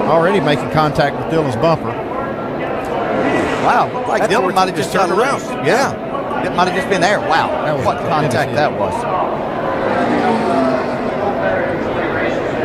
already making contact with Dylan's bumper. Wow, looked like Dylan might have just turned around. Yeah, it might have just been there. Wow, what contact that was.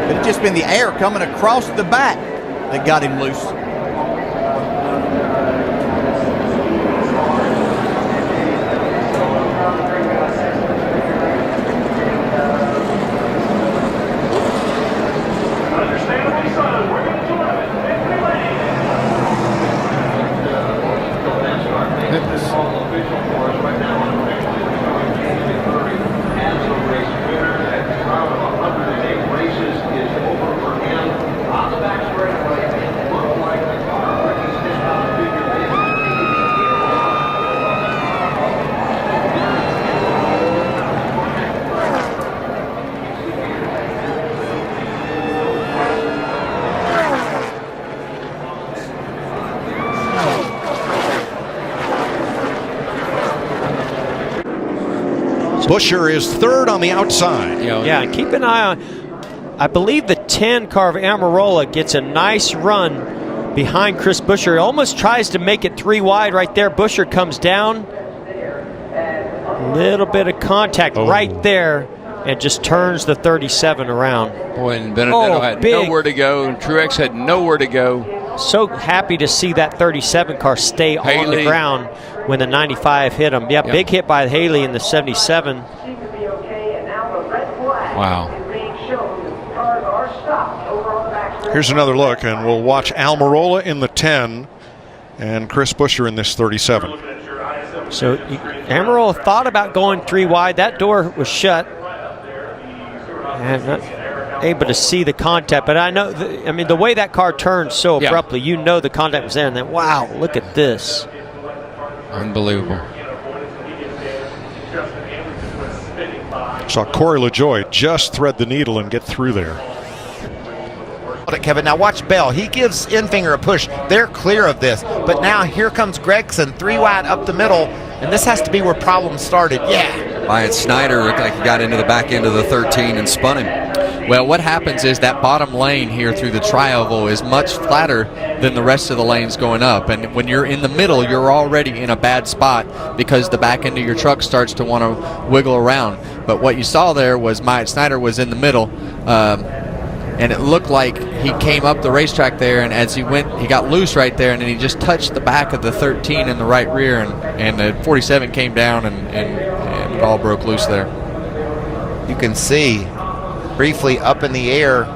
It had just been the air coming across the back that got him loose. Buescher is third on the outside. Yeah, and keep an eye on, I believe the 10 car of Amarola gets a nice run behind Chris Buescher. He almost tries to make it 3 wide right there. Buescher comes down. Little bit of contact right there and just turns the 37 around. Boy, and Benedetto had nowhere to go, and Truex had nowhere to go. So happy to see that 37 car stay on the ground when the 95 hit him. Yeah, big hit by Haley in the 77. Wow. Here's another look, and we'll watch Almirola in the 10 and Chris Buescher in this 37. So Amarola thought about going 3 wide. That door was shut. And not able to see the contact, but I know, I mean, the way that car turned so abruptly, you know the contact was there, and then, wow, look at this. Unbelievable. Saw Corey LaJoie just thread the needle and get through there. Kevin, now watch Bell. He gives Enfinger a push. They're clear of this, but now here comes Gregson, 3 wide up the middle, and this has to be where problems started. Wyatt Snyder looked like he got into the back end of the 13 and spun him. Well, what happens is that bottom lane here through the tri-oval is much flatter than the rest of the lanes going up. And when you're in the middle, you're already in a bad spot because the back end of your truck starts to want to wiggle around. But what you saw there was Wyatt Snyder was in the middle, and it looked like he came up the racetrack there, and as he went, he got loose right there, and then he just touched the back of the 13 in the right rear, and the 47 came down, and it all broke loose there. You can see briefly up in the air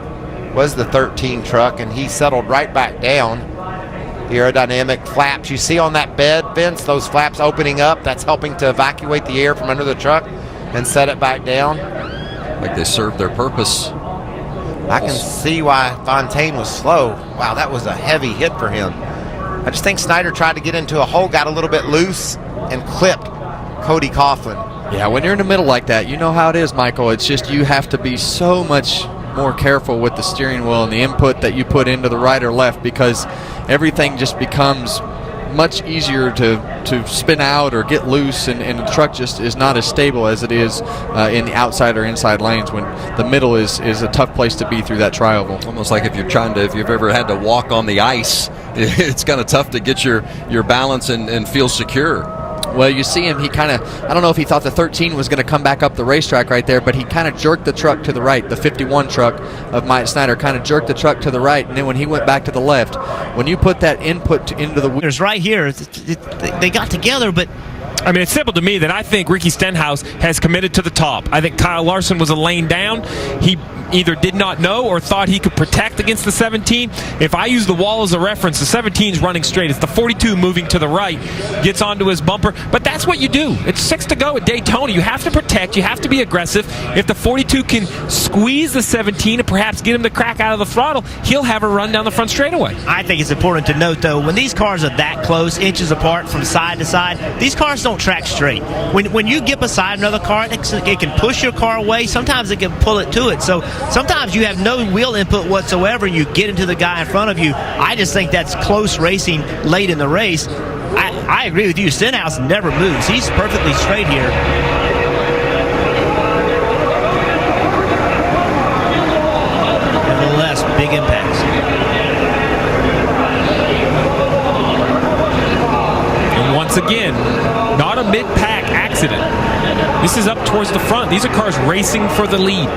was the 13 truck, and he settled right back down. The aerodynamic flaps you see on that bed, Vince, those flaps opening up, that's helping to evacuate the air from under the truck and set it back down. Like they served their purpose. I can see why Fontaine was slow. Wow, that was a heavy hit for him. I just think Snyder tried to get into a hole, got a little bit loose, and clipped Cody Coughlin. Yeah, when you're in the middle like that, you know how it is, Michael. It's just you have to be so much more careful with the steering wheel and the input that you put into the right or left, because everything just becomes much easier to spin out or get loose, and the truck just is not as stable as it is in the outside or inside lanes, when the middle is a tough place to be through that tri-oval. Almost like if you've ever had to walk on the ice, it's kind of tough to get your balance and feel secure. Well, you see him, he kind of, I don't know if he thought the 13 was going to come back up the racetrack right there, but he kind of jerked the truck to the right. The 51 truck of Mike Snyder kind of jerked the truck to the right, and then when he went back to the left, when you put that input into the wheels right here, they got together, but I mean, it's simple to me that I think Ricky Stenhouse has committed to the top. I think Kyle Larson was a lane down. He either did not know or thought he could protect against the 17. If I use the wall as a reference, the 17 is running straight. It's the 42 moving to the right, gets onto his bumper. But that's what you do. It's 6 to go at Daytona. You have to protect. You have to be aggressive. If the 42 can squeeze the 17 and perhaps get him to crack out of the throttle, he'll have a run down the front straightaway. I think it's important to note, though, when these cars are that close, inches apart from side to side, these cars don't track straight. When you get beside another car, it can push your car away. Sometimes it can pull it to it. So sometimes you have no wheel input whatsoever, and you get into the guy in front of you. I just think that's close racing late in the race. I agree with you. Stenhouse never moves. He's perfectly straight here. Nevertheless, big impacts. once again, not a mid-pack accident. This is up towards the front. These are cars racing for the lead.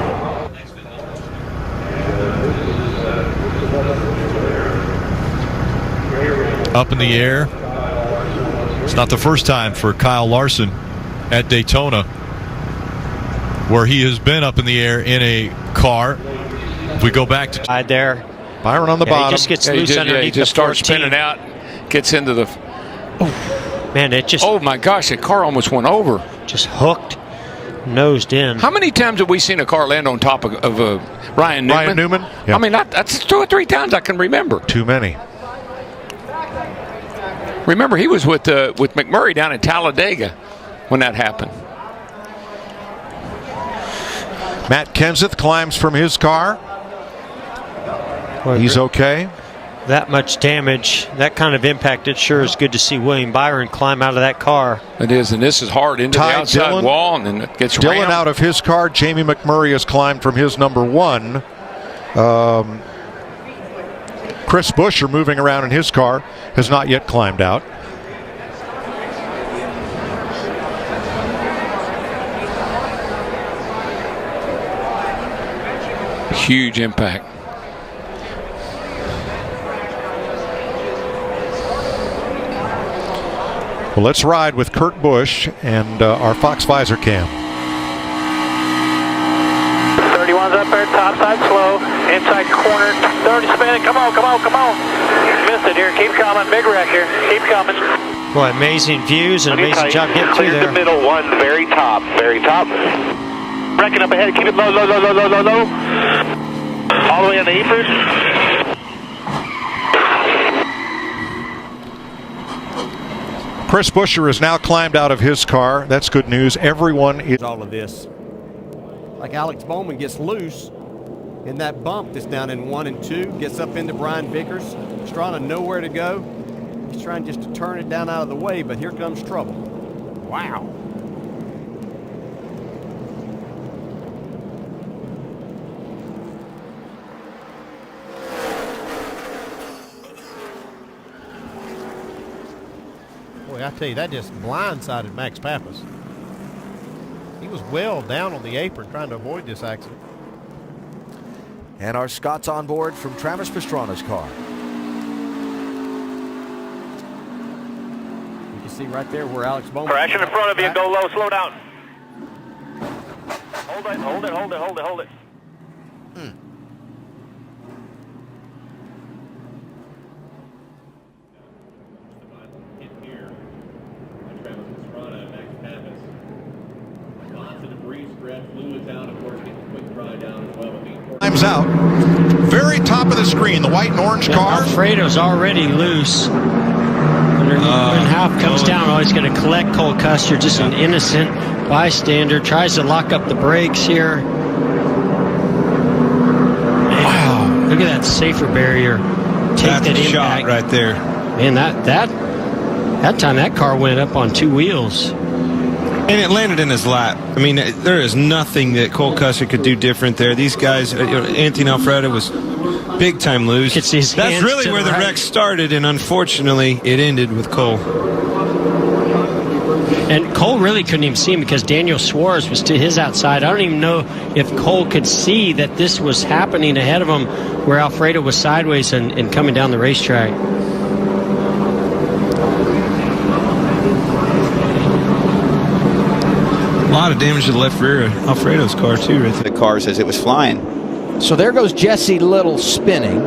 Up in the air. It's not the first time for Kyle Larson at Daytona where he has been up in the air in a car. If we go back to side there, Byron on the bottom. He just gets loose underneath he just the starts 14. spinning out, gets into the. Man, it just. Oh my gosh, the car almost went over. Just hooked, nosed in. How many times have we seen a car land on top of Ryan Newman? Ryan Newman? Yeah. I mean, that's 2 or 3 times I can remember. Too many. Remember, he was with McMurray down in Talladega when that happened. Matt Kenseth climbs from his car. Boy, he's okay. That much damage, that kind of impact, it sure is good to see William Byron climb out of that car. It is, and this is hard into the outside wall, and then it gets Dillon rammed. out of his car. Jamie McMurray has climbed from his number 1. Chris Buescher, moving around in his car, has not yet climbed out. Huge impact. Well, let's ride with Kurt Busch and our Fox Visor cam. 31's up there, top side slow, inside corner, 30 spinning, come on. Missed it here, keep coming, big wreck here, keep coming. Boy, amazing views and amazing job getting through there. The middle one, very top. Wrecking up ahead, keep it low. All the way on the Eepers. Chris Buescher has now climbed out of his car. That's good news. Everyone is all of this. Like Alex Bowman gets loose in that bump that's down in 1 and 2, gets up into Brian Vickers. Strana nowhere to go. He's trying just to turn it down out of the way, but here comes trouble. Wow. Boy, I tell you, that just blindsided Max Pappas. He was well down on the apron trying to avoid this accident. And our Scott's on board from Travis Pastrana's car. You can see right there where Alex Bowman... Crash in front of you, go low, slow down. Hold it. Climbs out. Very top of the screen, the white and orange car. Alfredo's already loose. When Half comes down, he's going to collect Cole Custer, just an innocent bystander. Tries to lock up the brakes here. Wow. Look at that safer barrier. That's a shot right there. Man, that time that car went up on 2 wheels. And it landed in his lap. I mean, there is nothing that Cole Custer could do different there. These guys, Anthony Alfredo was big time loose. That's really where the wreck started, and unfortunately, it ended with Cole. And Cole really couldn't even see him because Daniel Suarez was to his outside. I don't even know if Cole could see that this was happening ahead of him where Alfredo was sideways and coming down the racetrack. A lot of damage to the left rear of Alfredo's car, too, right there. The car says it was flying. So there goes Jesse Little spinning.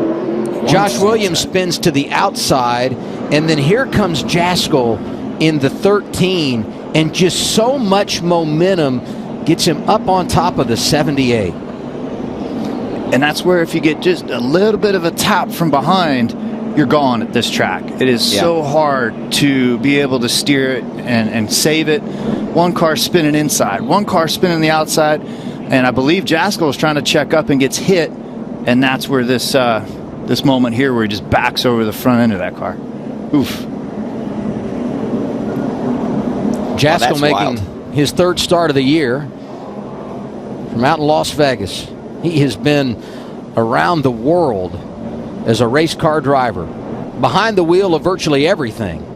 Josh Williams spins to the outside, and then here comes Jaskol in the 13, and just so much momentum gets him up on top of the 78. And that's where if you get just a little bit of a tap from behind, you're gone at this track. It is so hard to be able to steer it and save it. One car spinning inside, one car spinning the outside, and I believe Jaskol is trying to check up and gets hit, and that's where this this moment here where he just backs over the front end of that car. Oof. Jaskol making his 3rd start of the year from out in Las Vegas. He has been around the world as a race car driver, behind the wheel of virtually everything.